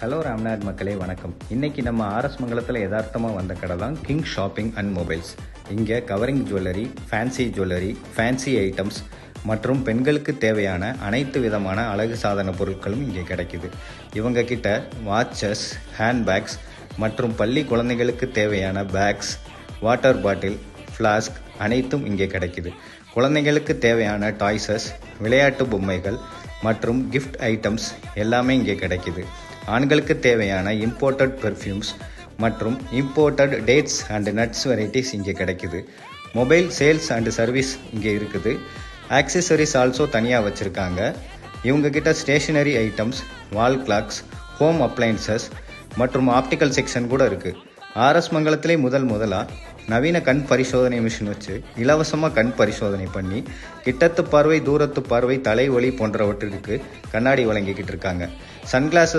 Hello Ramnath மக்களே வணக்கம். இன்னைக்கு நம்ம ஆர்எஸ் மங்கலத்தில் யதார்த்தமாக வந்த கடை தான் கிங் ஷாப்பிங் அண்ட் மொபைல்ஸ். இங்கே covering jewellery, fancy jewellery, fancy items மற்றும் பெண்களுக்கு தேவையான அனைத்து விதமான அழகு சாதன பொருட்களும் இங்கே கிடைக்குது. இவங்க கிட்ட வாட்சஸ், ஹேண்ட்பேக்ஸ் மற்றும் பள்ளி குழந்தைகளுக்கு தேவையான பேக்ஸ், வாட்டர் பாட்டில், ஃப்ளாஸ்க் அனைத்தும் இங்கே கிடைக்குது. குழந்தைகளுக்கு தேவையான டாய்ஸஸ், விளையாட்டு பொம்மைகள் மற்றும் கிஃப்ட் ஐட்டம்ஸ் எல்லாமே இங்கே கிடைக்குது. ஆண்களுக்கு தேவையான இம்போர்ட்டட் பெர்ஃப்யூம்ஸ் மற்றும் imported dates and nuts varieties இங்கே கிடைக்குது. மொபைல் சேல்ஸ் அண்ட் சர்வீஸ் இங்கே இருக்குது. ஆக்சசரிஸ் ஆல்சோ தனியாக வச்சுருக்காங்க. இவங்கக்கிட்ட ஸ்டேஷனரி ஐட்டம்ஸ், வால் கிளாக்ஸ், ஹோம் அப்ளையன்சஸ் மற்றும் ஆப்டிக்கல் செக்ஷன் கூட இருக்குது. ஆர்எஸ் மங்கலத்திலே முதலாக நவீன கண் பரிசோதனை மிஷின் வச்சு இலவசமாக கண் பரிசோதனை பண்ணி கிட்டத்து பார்வை, தூரத்து பார்வை, தலைவலி போன்றவற்றிற்கு கண்ணாடி வழங்கிக்கிட்டு இருக்காங்க. சன்கிளாஸ்